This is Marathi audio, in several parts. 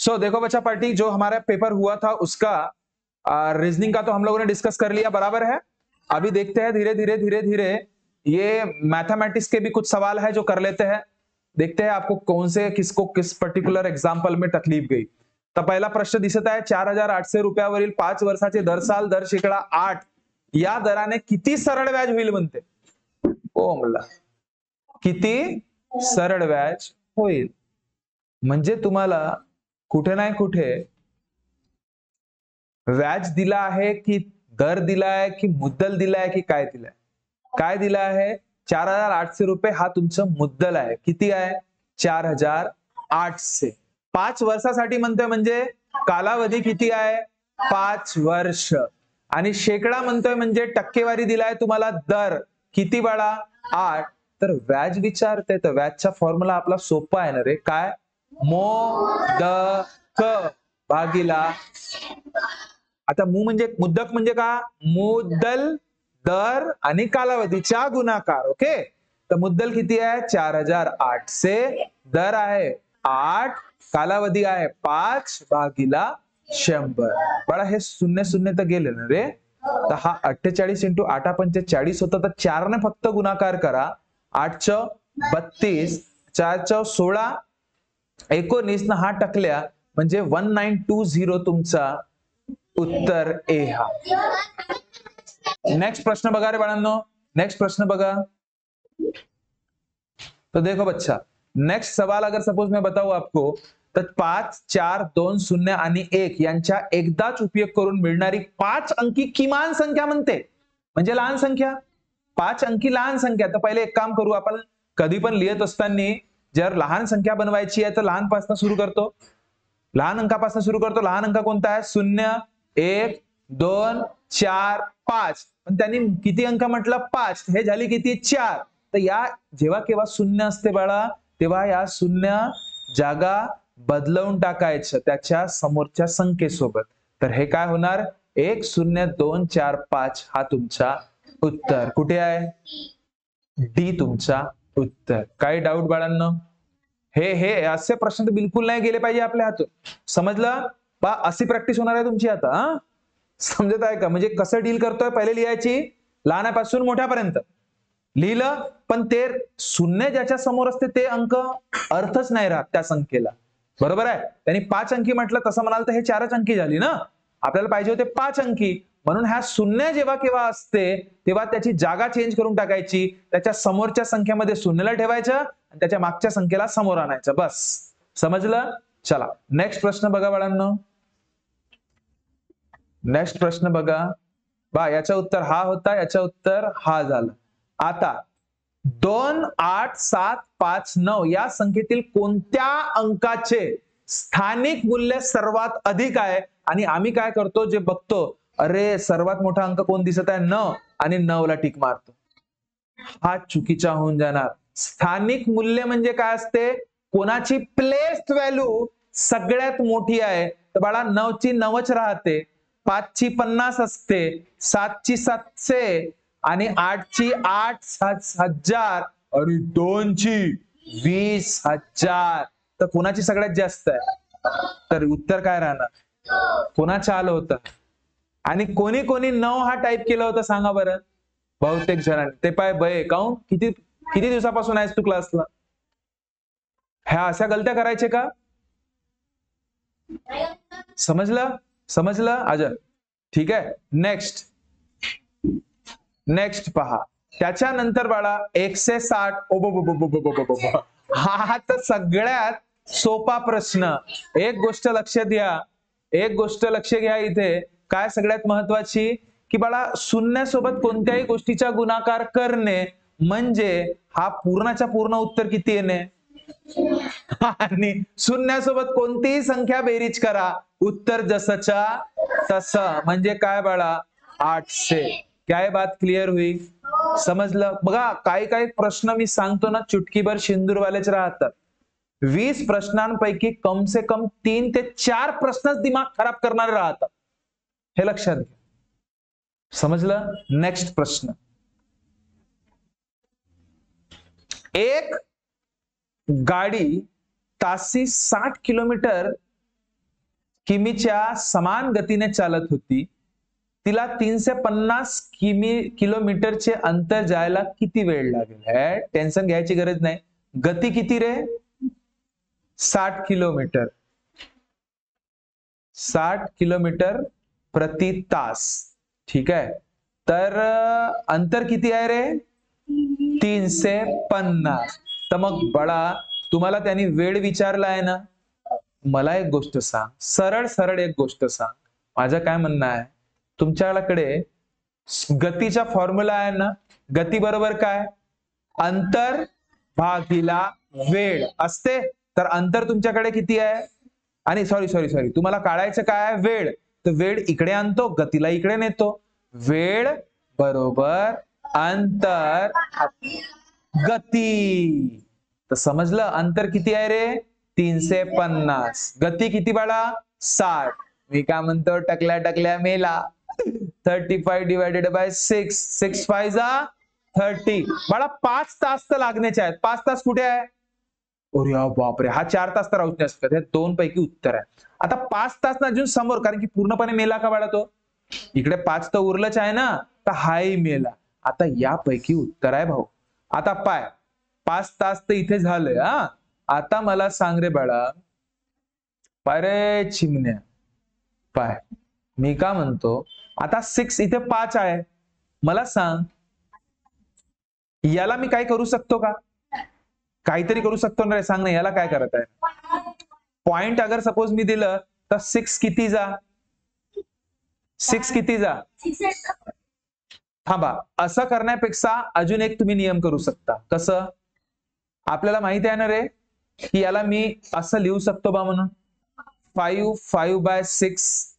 सो देखो बच्चा पार्टी, जो हमारा पेपर हुआ था उसका रीजनिंग का तो हम लोगों ने डिस्कस कर लिया, बराबर है। अभी देखते हैं धीरे धीरे धीरे धीरे ये मैथमेटिक्स के भी कुछ सवाल है जो कर लेते हैं। देखते हैं आपको कौन से किसको किस पर्टिक्युलर एक्झाम्पल में तकलीफ गई। तर पहिला प्रश्न दिसत आहे, 4800 रुपयावरील 5 वर्षाचे दर साल दर शेकडा 8 या दराने किती सरळ व्याज होईल म्हणते। ओ मला किती सरळ व्याज होईल, म्हणजे तुम्हाला कुठे नाही कुठे व्याज दिला आहे की दर दिला आहे की मुद्दल दिला आहे की काय दिलाय, काय दिला आहे 4800 रुपये हा तुमचं मुद्दल आहे। किती आहे 4800, 5 वर्षासाठी म्हणतोय म्हणजे कालावधी किती आहे 5 वर्ष, आणि शेकडा म्हणतोय म्हणजे टक्केवारी दिलाय तुम्हाला दर किती बाळा 8, तर व्याज विचारते तर व्याजचा फॉर्म्युला आपला सोपा आहे ना रे, काय मोदक भागीला, आता म्हणजे मुद्दक म्हणजे का मुद्दल दर आणि कालावधीचा गुणाकार। ओके, तर मुद्दल किती आहे 4800, दर आहे 8, कालावधी आहे 5 भागीला 100। बळा हे शून्य शून्य तर गेले ना रे, तर हा 48 × 8 = 45 होता, तर 4 ने फक्त गुणाकार करा, 8 × 32, 4 × 16, 19 हा टकल्या म्हणजे 1920 तुमचा उत्तर ए हा। नेक्स्ट प्रश्न बघा रे बाळांनो, नेक्स्ट प्रश्न बघा। तो देखो बच्चा, नेक्स्ट सवाल अगर सपोज मैं बताऊं आपको, तर 5, 4, 2, 0 आणि 1 यांच्या एकदाच उपयोग करून मिळणारी 5 अंकी किमान संख्या म्हणते, म्हणजे लहान संख्या, 5 अंकी लहान संख्या। तर पहिले एक काम करू आपण, कधी पण लिहित असताना जर लहान संख्या बनवायची आहे तर लहानपासून सुरू करतो, लहान अंकापासून सुरू करतो। लहान अंक कोणता आहे 0, 1, 2, 4, 5, पण त्यांनी किती अंक म्हटलं 5, हे झाली किती 4, तर या जेव्हा केव्हा शून्य असते बाळा तेव्हा या शून्य जागा बदलवून टाकायचं त्याच्या समोरच्या संख्येसोबत, तर हे काय होणार 1, 0, 2, 4, 5 हा तुमचा उत्तर कुठे आहे डी तुमचा उत्तर। काही डाऊट बाळांनो, हे असे प्रश्न तर बिलकुल नाही गेले पाहिजे आपल्या हातून, समजलं बा, अशी प्रॅक्टिस होणार आहे तुमची आता, हा समजत आहे का, म्हणजे कसं डील करतोय पहिले लिहायची, लहानापासून मोठ्यापर्यंत लिहिलं, पण ते शून्य ज्याच्या समोर असते ते अंक अर्थच नाही राहत त्या संख्येला, बरोबर आहे। त्यांनी 5 अंकी म्हटलं, तसं म्हणाल तर हे 4च अंकी झाली ना, आपल्याला पाहिजे होते 5 अंकी, म्हणून ह्या शून्य जेव्हा केव्हा असते तेव्हा त्याची जागा चेंज करून टाकायची, त्याच्या समोरच्या संख्येमध्ये शून्यला ठेवायचं आणि त्याच्या मागच्या संख्येला समोर आणायचं, बस समजलं। चला नेक्स्ट प्रश्न बघा बाळांनो, नेक्स्ट प्रश्न बघा बा, याचं उत्तर हा होता, याचं उत्तर हा झालं। आता 2, 8, 7, 5, 9 या संख्येतील कोणत्या अंकाचे स्थानिक मूल्य सर्वात अधिक आहे, आणि आम्ही काय करतो जे बघतो, अरे सर्वात मोठा अंक कोण दिसत आहे 9 आणि 9 ला टिक मारतो, हा चुकीचा होऊन जाणार। स्थानिक मूल्य म्हणजे काय असते, कोणाची प्लेस्ड व्हॅल्यू सगळ्यात मोठी आहे, तर बाळा 9 ची 9च राहते, 5 ची 50 असते, 7 ची 700 आणि 8 ची 8,000 आणि 2 ची 20,000, तर कोणाची सगळ्यात जास्त आहे, तर उत्तर काय राहणार कोणाचं आलं होतं, आणि कोणी कोणी 9 हा टाईप केलं होतं सांगा बरं, बहुतेक जणांनी, ते पाय बये काऊन, किती दिवसापासून आहेस तू क्लासला, ह्या अशा गलत्या करायचे का, समजलं समजलं अजय, ठीक आहे। नेक्स्ट नेक्स्ट पहा, त्याच्यानंतर बाळा 160, हा तर सगळ्यात सोपा प्रश्न। एक गोष्ट लक्षात घ्या, एक गोष्ट लक्ष घ्या इथे, काय सगळ्यात महत्वाची, की बाळा शून्यासोबत कोणत्याही गोष्टीचा गुणाकार करणे म्हणजे हा पूर्णाच्या पूर्ण उत्तर किती येणे, आणि शून्यासोबत कोणतीही संख्या बेरीज करा, उत्तर जसच्या तसं, म्हणजे काय बाळा 800। काय बात क्लिअर हुई, समजलं। बघा काही काही प्रश्न मी सांगतो ना चुटकीभर सिंदूरवालेच राहतात, 20 प्रश्नांपैकी कम से कम 3 ते 4 प्रश्नच दिमाग खराब करणारे राहतात, हे लक्षात घ्या, समजलं। नेक्स्ट प्रश्न, एक गाडी तासी 60 किलोमीटर किमीच्या समान गतीने चालत होती, तिला 350 किलोमीटरचे अंतर जायला किती वेळ लागेल? टेन्शन घ्यायची गरज नाही. गती किती रे? 60 किलोमीटर, 60 किलोमीटर प्रति तास. ठीक आहे. तर अंतर किती आहे रे? 350. तर मग बळा, तुम्हाला त्यांनी वेळ विचारला आहे ना, मला एक गोष्ट सांग, सरळ सरळ एक गोष्ट सांग. माझं काय म्हणणं आहे, तुमच्याकडे गतीचा फॉर्म्युला आहे ना, गती बरोबर काय? अंतर भागिला वेळ असते. तर अंतर तुमच्याकडे किती आहे? आणि सॉरी तुम्हाला काढायचं काय आहे? वेळ. तर वेळ इकडे आणतो, गतीला इकडे नेतो. वेळ बरोबर अंतर गती. तर समजलं अंतर किती आहे रे? 350. गती किती बाळा? 60. मी काय म्हणतो, टकल्या टकल्या मेला. 35 डिवायडेड बाय 6. 6 5 जा 30. बाळा 5 तास तर लागण्याचे आहेत. 5 तास कुठे आहे? अरे बापरे, हा 4 तास तर राहूच नाही. 2 पैकी उत्तर आहे. आता 5 तास ना अजून समोर, कारण की पूर्णपणे मेला का बाळा तो? इकडे 5 तर उरलंच आहे ना, तर हाही मेला. आता यापैकी उत्तर आहे भाऊ. आता पाय, 5 तास तर इथे झालंय. हा, आता मला सांग रे बाळा, पाय रे चिमण्या, पाय मी का म्हणतो, आता 6 इथे 5 आहे. मला सांग, याला मी काय करू शकतो का? काहीतरी करू शकतो ना रे, सांग ना, याला काय करत आहे? पॉइंट अगर सपोज मी दिलं तर 6 किती जा? 6 किती जा? थांबा, असं करण्यापेक्षा अजून एक तुम्ही नियम करू शकता. कसं? आपल्याला माहिती आहे ना रे, की याला मी असं लिहू शकतो बा म्हणून 5/6.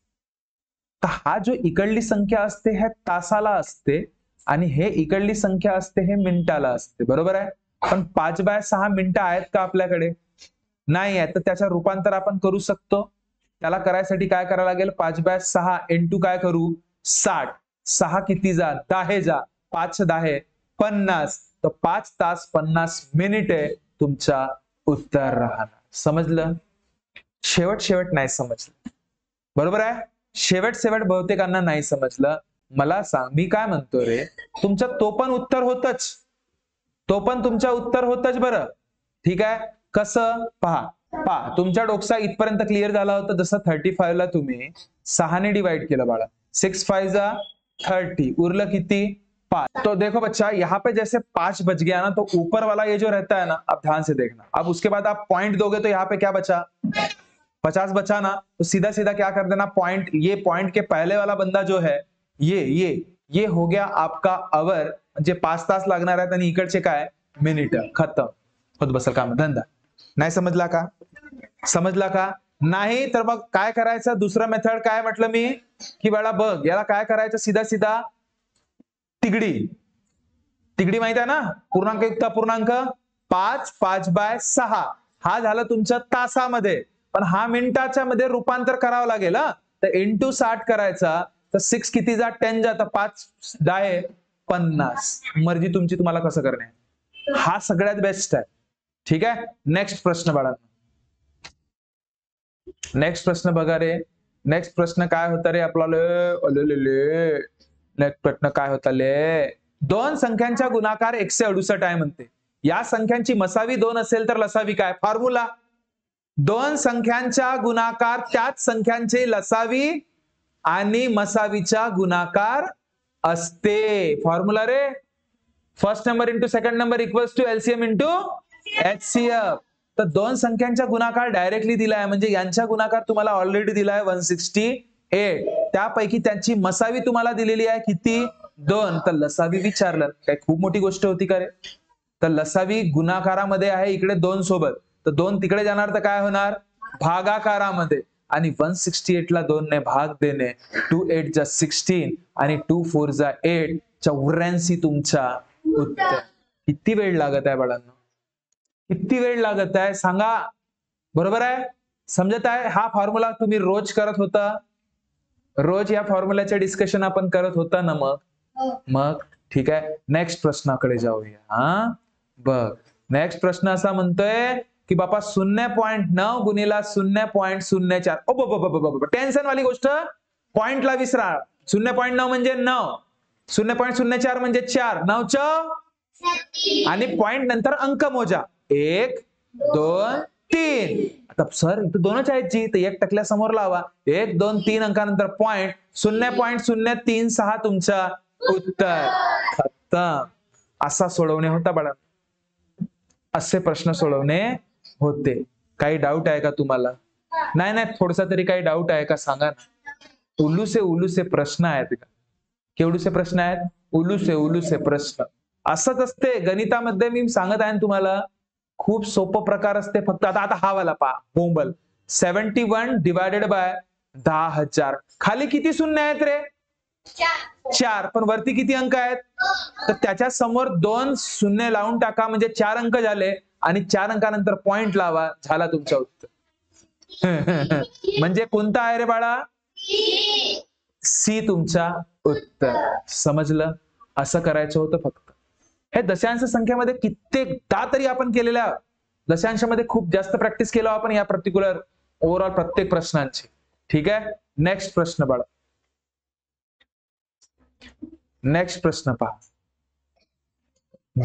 तर हा जो इकडली संख्या असते हे तासाला असते, आणि हे इकडली संख्या असते हे मिनिटाला असते. बरोबर आहे? पण 5/6 मिनिटं आहेत का आपल्याकडे? नाही आहे. तर त्याचं रूपांतर आपण करू शकतो. त्याला करायसाठी काय करायला लागेल? 5/6 इंटू काय करू? 60. 6 किती जा? 10 जा. 5 10 50. तर 5 तास 50 मिनिटे तुमचा उत्तर राहणार. समजलं? शेवट नाही समजलं. बरोबर आहे? शेवट बहुतेकांना नाही समजलं. मला सांग, मी काय म्हणतो रे, तुमचं तो पण उत्तर होतच, तो पण तुमचं उत्तर होतच. बरं ठीक आहे. कसं? पहा तुमच्या डोक्सा इथपर्यंत क्लिअर झाला होता. जसं 35 ला तुम्ही 6 ने डिवाइड केलं बाळा, 6 5 जा 30, उरलं किती? 5. तो देखो बच्चा, यहाँ पे जैसे 5 बच गया ना, तो ऊपर वाला ये जो रहता है ना, अब ध्यान से देखना, अब उसके बाद आप पॉइंट दोगे तो यहाँ पे क्या बचा? 50 बचा ना, तो सीधा सीधा क्या कर देना, पॉइंट, ये पॉइंट के पहले वाला बंदा जो है, ये हो गया आपका अवर, म्हणजे 5 तास लागणार आहेत, आणि इकडचे काय? मिनिट. खतम होत बसल काम धंदा. नाही समजला का? समजला का? नाही तर मग काय करायचं? दुसरं मेथड काय म्हटलं मी, की बाळा बघ, याला काय करायचं? सीधा सीधा तिगडी माहित आहे ना, पूर्णांक युक्त पूर्णांक. 5 5/6 हा झाला तुमच्या तासामध्ये, पण हा मिनिटाच्या मध्ये रूपांतर करावं लागेल. तर इंटू 60 करायचा. तर 6 किती जा? 10 जा. तर 5 10 50. मर्जी तुमची, तुम्हाला कसं करणे. हा सगळ्यात बेस्ट आहे. ठीक आहे. नेक्स्ट प्रश्न बाळा, नेक्स्ट प्रश्न बघा रे. नेक्स्ट प्रश्न काय होता रे आपल्याला? नेक्स्ट प्रश्न काय होता ले? दोन संख्यांचा गुणाकार 168 आहे म्हणते. या संख्यांची मसावी 2 असेल तर लसावी काय? फॉर्म्युला, दोन संख्यांचा गुणाकार त्याच संख्यांचे लसावी आणि मसावीचा गुणाकार असते. फॉर्म्युला रे, first number into second number equals to LCM into HCF. तर दोन संख्यांचा गुणाकार डायरेक्टली दिलाय, म्हणजे यांचा गुणाकार तुम्हाला ऑलरेडी दिलाय 168. त्यापैकी त्यांची मसावी तुम्हाला दिलेली आहे किती? 2. तर लसावी विचारलं, काय खूप मोठी गोष्ट होती का रे? तर लसावी गुणाकारामध्ये आहे इकडे 2 सोबत, तर 2 तिकडे जाणार, तर काय होणार? भागाकारामध्ये. आणि 168 ला 2 ने भाग देणे, 2 8 जा 16 आणि 2 4 जा 8, 84 तुमचा उत्तर. किती वेळ लागत आहे बाळांनो? किती वेळ लागत आहे सांगा? बरोबर आहे? समजत आहे? हा फॉर्म्युला तुम्ही रोज करत होता, रोज या फॉर्म्युल्याचे डिस्कशन आपण करत होता ना. मग ठीक आहे. नेक्स्ट प्रश्नाकडे जाऊया. हा बघ, नेक्स्ट प्रश्न असा म्हणतोय की बापा 0.9 गुणिला 0.04. टेन्शन वाली गोष्ट पॉइंटला विसरा. 0.9 म्हणजे 9, 0.04 म्हणजे 4, 9 आणि पॉइंट नंतर अंक मोजा. 1 2 3. आता सर इथं दोनच आहेत जी, तर एक टकल्या समोर लावा. 1 2 3 अंकानंतर पॉइंट 0.036 तुमचा उत्तर. खतम. असा सोडवणे होता बाळा. असे प्रश्न सोडवणे होते. काही डाऊट आहे का तुम्हाला? नाही नाही, थोडसा तरी काही डाऊट आहे का सांगा ना. उलूसे प्रश्न आहेत का? केवढूसे प्रश्न आहेत? उलूसे प्रश्न. असंच असते गणितामध्ये. मी सांगत आहे तुम्हाला, खूप सोपं प्रकार असते. फक्त आता हा वाला पहा, बोंबल. 71 डिवायडेड बाय 10,000. खाली किती शून्य आहेत रे? 4. पण वरती किती अंक आहेत? तर त्याच्या समोर 2 शून्य लावून टाका, म्हणजे 4 अंक झाले. आणि 4 अंकानंतर पॉइंट लावा, झाला तुमचा उत्तर. म्हणजे कोणता आहे रे बाळा? सी तुमचा उत्तर. समजलं? असं करायचं होतं फक्त. हे दशांश संख्येमध्ये कित्येकदा तरी आपण केलेल्या दशांशामध्ये खूप जास्त प्रॅक्टिस केलो आपण या पर्टिक्युलर ओव्हरऑल प्रत्येक प्रश्नांची. ठीक आहे. नेक्स्ट प्रश्न बाळा. नेक्स्ट प्रश्न पहा.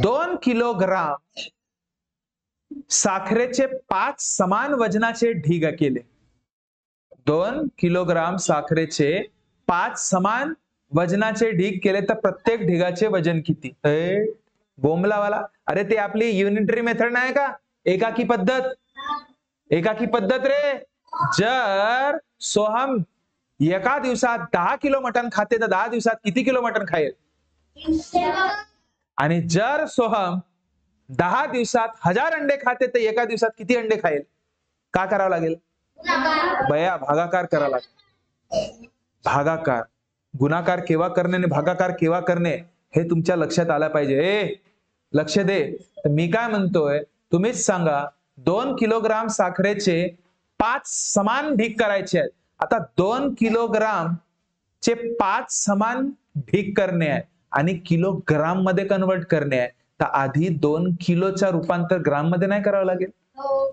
2 किलोग्राम साखरेचे 5 समान वजनाचे ढीग केले. 2 किलोग्राम साखरेचे 5 समान वजनाचे ढीग केले, तर प्रत्येक ढिगाचे वजन किती? बोंबलावाला. अरे ते आपली युनिटरी मेथड नाही का? एकाकी पद्धत. एकाकी पद्धत रे. जर सोहम एका दिवसात 10 किलो मटण खाते, तर 10 दिवसात किती किलो मटण खाईल? आणि जर सोहम 10 दिवसात 1000 अंडे खाते, तर एका दिवसात किती अंडे खाईल? का करावं लागेल? बया भागाकार करावा लागेल. भागाकार. गुणाकार केव्हा करणे आणि भागाकार केव्हा करणे हे तुमच्या लक्षात आलं पाहिजे. लक्ष दे. तर मी काय म्हणतोय, तुम्हीच सांगा. 2 किलोग्राम साखरेचे 5 समान ढीग करायचे आहेत. आता 2 किलोग्राम चे 5 समान ढीग करणे आहे आणि किलोग्राम मध्ये कन्वर्ट करणे आहे. तर आधी 2 किलोचा रूपांतर ग्राम मध्ये नाही करावं लागेल?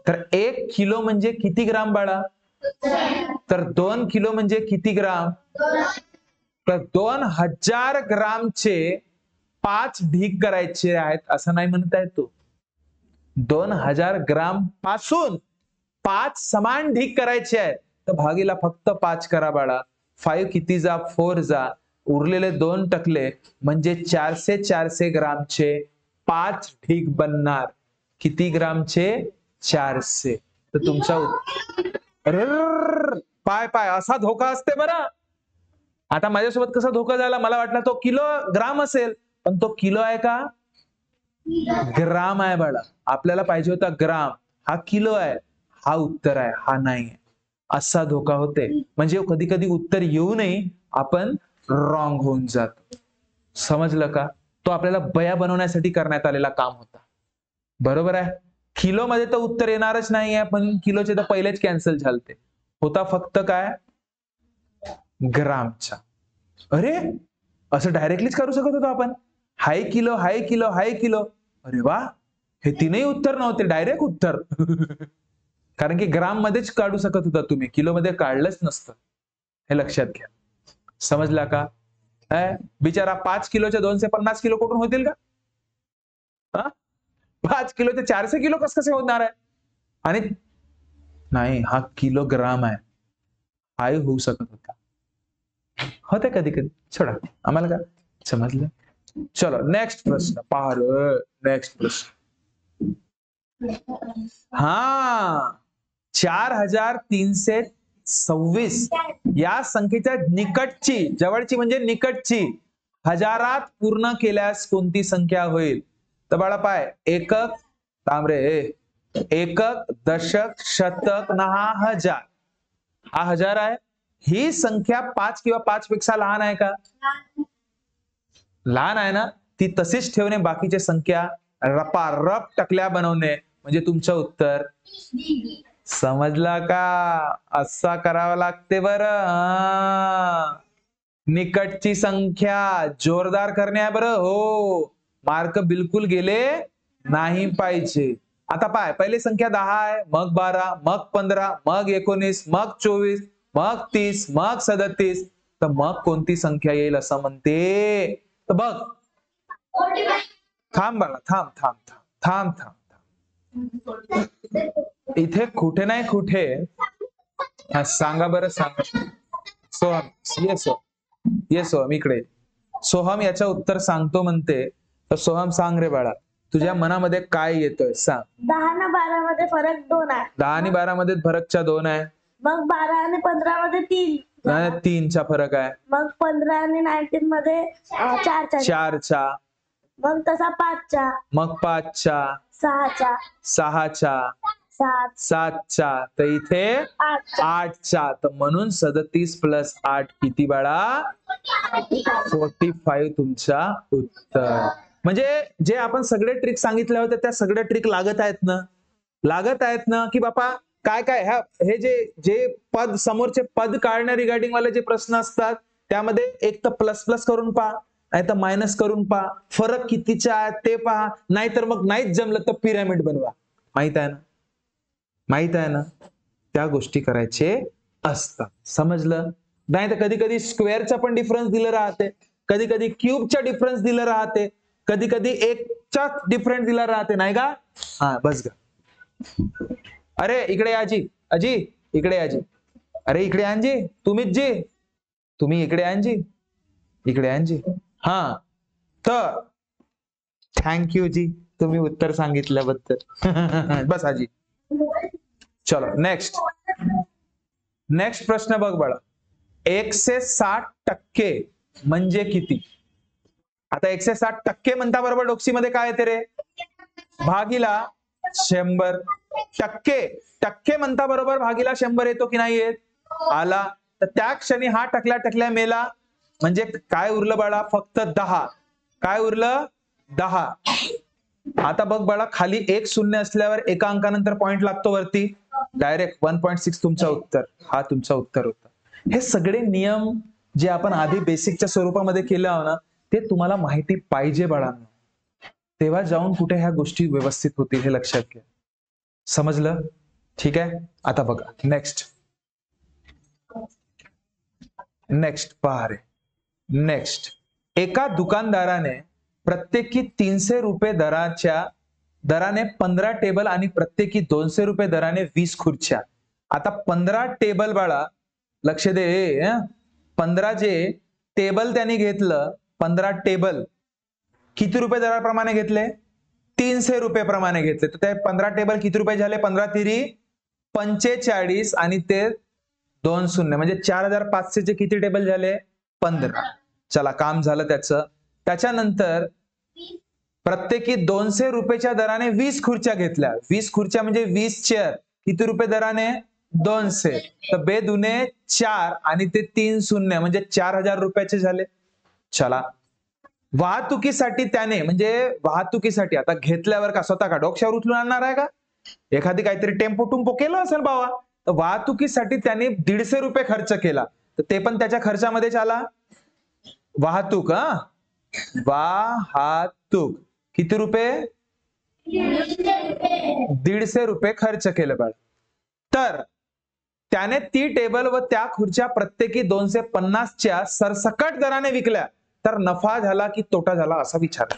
तर 1 किलो म्हणजे किती ग्राम बाळा? तर 2 किलो म्हणजे किती ग्राम? तर 2000 ग्रामचे 5 ढीग करायचे आहेत, असं नाही म्हणता येतो. 2000 ग्राम पासून 5 समान ढीग करायचे आहेत, तर भागीला फक्त 5 करा बाळा. 5 किती जा? 4 जा. उरलेले 2 टकले म्हणजे 400 ग्रामचे 5 ढीग बनणार. किती ग्रामचे? 400. तर तुमचा पाय असा धोका असते बरं. आता माझ्यासोबत कसा धोका झाला? मला वाटलं तो किलो ग्राम असेल, पण तो किलो आहे का? ग्राम आहे बाळा. आपल्याला पाहिजे होता ग्राम, हा किलो आहे. हा उत्तर आहे, हा नाही. असा धोका होते. म्हणजे कधी कधी उत्तर येऊनही आपण रॉंग होऊन जातो. समजलं का? तो आपल्याला बया बनवण्यासाठी करण्यात आलेला काम होता. बरोबर आहे. किलो मध्ये तर उत्तर येणारच नाहीये, पण किलोचे तर पहिलेच कॅन्सल झालते. होता फक्त काय? ग्रामचा. अरे असं डायरेक्टलीच करू शकत होतो आपण. हाय किलो, हाय किलो, हाय किलो. अरे वा, हे तीनही उत्तर नव्हते, डायरेक्ट उत्तर. कारण की ग्राम मध्येच काढू शकत होता तुम्ही, किलो मध्ये काढलंच नसतं. हे लक्षात घ्या. समजला का? बिचारा 5 किलोचे 250 किलो कुठून होतील का? 5 किलोचे 400 किलो कसे होणार आहे? आणि नाही, हा किलोग्राम आहे. हाय होऊ शकत होता. होते कधी कधी. सोडा, आम्हाला का समजलं. चलो नेक्स्ट प्रश्न पहा. नेक्स्ट प्रश्न. हा 4326 या संख्येच्या निकटची, जवळची म्हणजे निकटची हजारात पूर्ण केल्यास कोणती संख्या होईल? तर बाळा पाय, एकक, तांबरे, एकक, दशक, शतक ना हा हजार. हा हजार आहे. ही संख्या 5 किंवा 5 पेक्षा लहान आहे का? लहान आहे ना. ती तशीच ठेवणे, बाकीच्या संख्या रपारप टकल्या बनवणे, म्हणजे तुमचं उत्तर. समजला का? असा करावा लागते बरं. निकटची संख्या जोरदार करणे आहे बरं. हो, मार्क बिलकुल गेले नाही पाहिजे. आता पाय, पहिली संख्या 10 आहे, मग 12, मग 15, मग 19, मग 24, मग 30, मग 37, तर मग कोणती संख्या येईल असं म्हणते? तर बघ, थांब बाळा, थांब थांब थांब थांब थांब, इथे कुठे नाही कुठे, हा सांगा बरं, सांगा सोहम, ये सोहम इकडे. सोहम याचं उत्तर सांगतो म्हणते, तर सोहम सांग रे बाळा, तुझ्या मनामध्ये काय येतोय सांग. 10 आणि 12 मध्ये फरक 2 आहे. 10 आणि 12 मध्ये फरकच्या 2 आहे. मग 12 आणि 15 मध्ये 3. 3चा फरक आहे. मग 15 आणि 19 मध्ये 4चा. 4चा. मग तसा 5चा. मग 5चा. 6चा. 6चा. 7चा. तर इथे 8चा. तर म्हणून 37 प्लस 8 किती बाळा? 45 तुमचा उत्तर. म्हणजे जे आपण सगळे ट्रिक सांगितले होते त्या सगळ्या ट्रिक लागत आहेत ना? लागत आहेत ना? की बापा काय काय हे जे पद, समोरचे पद काढण्या रिगार्डिंग वाले जे प्रश्न असतात त्यामध्ये एक तर प्लस प्लस करून पहा, नाही तर मायनस करून पहा, फरक कितीचा आहे ते पहा, नाहीतर मग नाहीच जमलं तर पिरॅमिड बनवा. माहित आहे ना? माहित आहे ना? त्या गोष्टी करायचे असतात. समजलं? नाही तर कधी कधी स्क्वेअरचा पण डिफरन्स दिलं राहते, कधी कधी क्यूबचा डिफरन्स दिलं राहते, कधी कधी एकचा डिफरन्स दिला राहते, नाही का? हा बस ग. अरे इकडे आजी, अजी इकडे आजी, अरे इकडे आणजी, तुम्हीच जी, तुम्ही इकडे आणजी, इकडे आणजी. हा तर थँक्यू जी, तुम्ही उत्तर सांगितल्याबद्दल. बस आजी. चलो नेक्स्ट. नेक्स्ट प्रश्न बघ बाळा. 160% म्हणजे किती? आता 160% म्हणता बरोबर डोक्सीमध्ये काय येते रे? भागीला 100. टक्के म्हणता बरोबर भागीला 100 येतो की नाही येत? आला. तर त्या क्षणी हा टकल्या मेला, म्हणजे काय उरलं बाळा? फक्त 10. काय उरलं? 10. आता बघ बाळा, खाली एक शून्य असल्यावर एका अंकानंतर पॉइंट लागतो वरती, डायरेक्ट 1.6 तुमचा उत्तर. हा तुमचा उत्तर होता. हे सगळे नियम जे आपण आधी बेसिकच्या स्वरूपामध्ये केले आहो ना, ते तुम्हाला माहिती पाहिजे बाळांनो, तेव्हा जाऊन कुठे ह्या गोष्टी व्यवस्थित होतील हे लक्षात घ्या. समजलं? ठीक आहे. आता बघा नेक्स्ट. नेक्स्ट पहा रे. नेक्स्ट. एका दुकानदाराने प्रत्येकी 300 रुपये दराने 15 टेबल आणि प्रत्येकी 200 रुपये दराने 20 खुर्च्या. आता 15 टेबल बाळा लक्ष दे, 15 जे टेबल त्यांनी घेतलं, 15 टेबल किती रुपये दराप्रमाणे घेतले? 300 रुपये प्रमाणे घेतले. तर ते 15 टेबल किती रुपये झाले? 15 तिरी 45 आणि ते 2 शून्य म्हणजे 4500 चे किती टेबल झाले? 15. चला काम झालं त्याचं. त्याच्यानंतर प्रत्येकी 200 रुपयाच्या दराने 20 खुर्च्या घेतल्या. 20 खुर्च्या म्हणजे 20 चेअर किती रुपये दराने? 200. तर 2 दुने 4 आणि ते 3 शून्य म्हणजे 4000 रुपयाचे झाले. चला, वाहतुकीसाठी त्याने, म्हणजे वाहतुकीसाठी आता घेतल्यावर का स्वतः का डोक्यावर उचलून आणणार आहे का? एखादी काहीतरी टेम्पो टुम्पो केलं असेल बाबा, तर वाहतुकीसाठी त्याने 150 रुपये खर्च केला, तर ते पण त्याच्या खर्चामध्येच आला. वाहतूक, वाहतूक किती रुपये? 150 रुपये खर्च केले बाळ. तर त्याने ती टेबल व त्या खुर्च्या प्रत्येकी 250च्या सरसकट दराने विकल्या, तर नफा झाला की तोटा झाला असा विचार.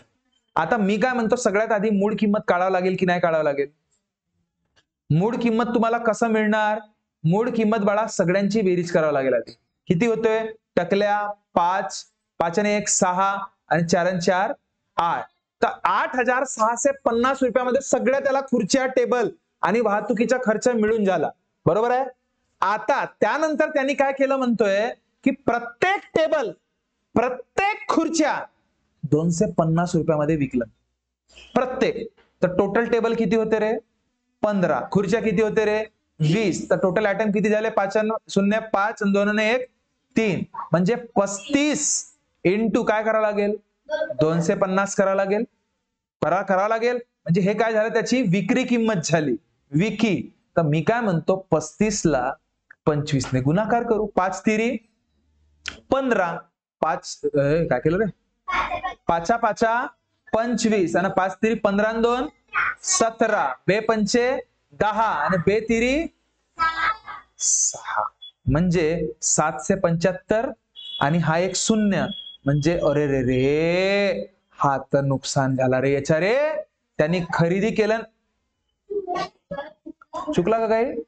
आता मी काय म्हणतो, सगळ्यात आधी मूळ किंमत काढावं लागेल की नाही काढावं लागेल? मूळ किंमत तुम्हाला कसं मिळणार? मूळ किंमत बाळा सगळ्यांची बेरीज करावं लागेल आधी. किती होतोय? टकल्या 5, 5 आणि 1 6 आणि 4 आणि 4 8. तर 8650 रुपयामध्ये सगळ्या त्याला खुर्च्या, टेबल आणि वाहतुकीचा खर्च मिळून झाला. बरोबर आहे? आता त्यानंतर त्यांनी काय केलं म्हणतोय की प्रत्येक टेबल, प्रत्येक खुर्च्या 250 रुपयामध्ये विकलं प्रत्येक. तर टोटल टेबल किती होते रे? 15. खुर्च्या किती होते रे? 20. तर टोटल आयटम किती झाले? 5 0 5 आणि 2 1 3 म्हणजे 35 इंटू काय करावं लागेल? 250 करावं लागेल. करावं लागेल. म्हणजे हे काय झालं? त्याची विक्री किंमत झाली. विकी. तर मी काय म्हणतो, 35 ला 25 ने गुणाकार करू. 5 तिरी 15. 5 काय केलं रे? 5 5 25 आणि 5 तिरी 15 आणि 2 17, बे पंचे 10 आणि बे तिरी 6, म्हणजे 775 आणि हा एक शून्य, म्हणजे अरे रे रे, हा तर नुकसान झाला रे याच्या रे. त्यांनी खरेदी केलं. चुकला का काही?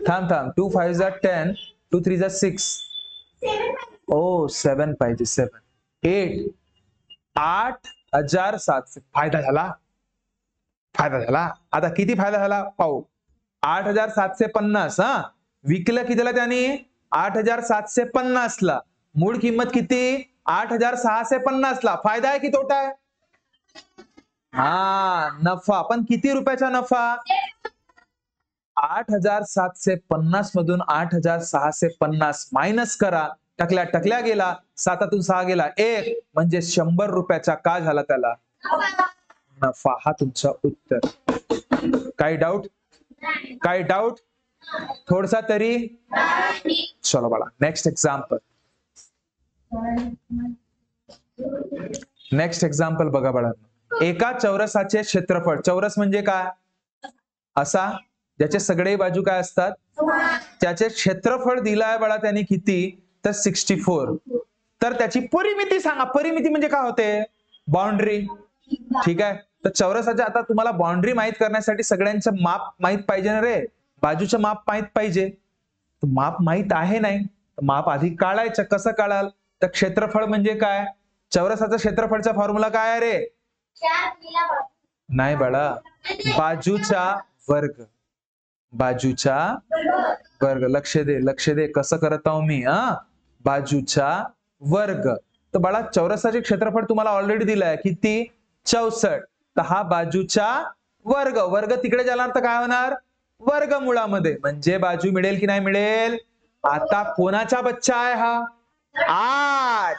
थांब 2 5 10, 2 3 6. ओ 7 पाहिजे, 7 8 8,700. फायदा झाला. आता किती फायदा झाला पाहू. 8,750. हा, विकलं कितीला त्यांनी? 8,750 ला. मूळ किंमत किती? 8,650 ला. फायदा आहे की तोटा आहे? हा, नफा. पण किती रुपयाचा नफा? 8,750 मधून 8,650 मायनस करा. टकल्या गेला, 7तून 6 गेला 1, म्हणजे 100 रुपयाचा का झाला त्याला? नफा. हा तुमचं उत्तर. काही डाऊट? काही डाऊट? थोडसा तरी? चलो बाळा, नेक्स्ट एक्झाम्पल बघा बाळा. एका चौरसाचे क्षेत्रफळ. चौरस म्हणजे काय? असा ज्याचे सगळे बाजू काय असतात? त्याचे क्षेत्रफळ दिलं आहे बाळा त्यांनी किती? तर 64. तर त्याची परिमिती सांगा. परिमिती म्हणजे काय होते? बाउंड्री. ठीक आहे. तर चौरसाच्या आता तुम्हाला बाउंड्री माहित करण्यासाठी सगळ्यांचं माप माहित पाहिजे ना रे. बाजूचं माप माहित पाहिजे. माप माहित आहे नाही, माप आधी काढायचं. कसं काढाल? तर क्षेत्रफळ म्हणजे काय? चौरसाचं क्षेत्रफळचा फॉर्म्युला काय आहे रे? नाही बाळा, बाजूचा वर्ग. बाजूचा वर्ग. लक्ष दे कसं करत आहो मी. बाजूचा वर्ग. तर बाळा चौरसाचे क्षेत्रफळ तुम्हाला ऑलरेडी दिलंय किती? 64. तर हा बाजूचा वर्ग. वर्ग तिकडे जाणार तर काय होणार? वर्गमुळामध्ये. म्हणजे बाजू मिळेल की नाही मिळेल? आता कोणाचा बच्चा आहे हा? 8.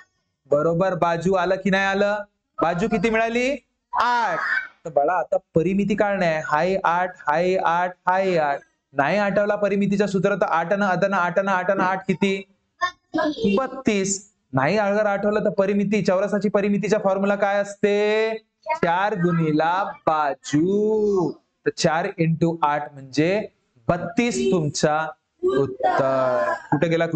बरोबर. बाजू आलं की नाही आलं? बाजू किती मिळाली? 8. तर बाळा आता परिमिती काढणे. हाय 8, हाय 8, हाय 8. नाही आठवला परिमितीचं सूत्र तर 8 न 8 किती? 32. नाही अगर आठवलं तर परिमिती, चौरसाची परिमितीचा फॉर्म्युला काय असते? 4 गुणिला बाजू. तर 4 × 8 म्हणजे 32 तुमचा उत्तर. कुठे गेला?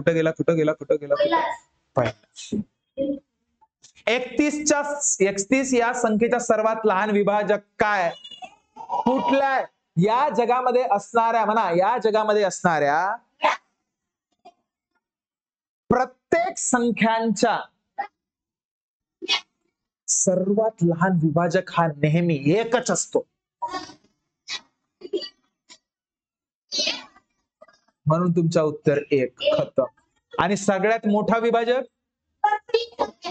31 या संख्येचा सर्वात लहान विभाजक काय? कुठला? या जगामध्ये असणाऱ्या, म्हणा, या जगामध्ये असणाऱ्या प्रत्येक संख्यांचा सर्वात लहान विभाजक हा नेहमी एकच असतो. म्हणून तुमचा उत्तर 1. खतम. आणि सगळ्यात मोठा विभाजक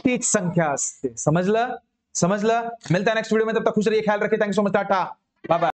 तीच संख्या असते. समजलं? मिलता है नेक्स्ट वीडियो में. तब तक खुश रहिए, ख्याल रखिए. Thank you so much. Ta-ta, bye bye.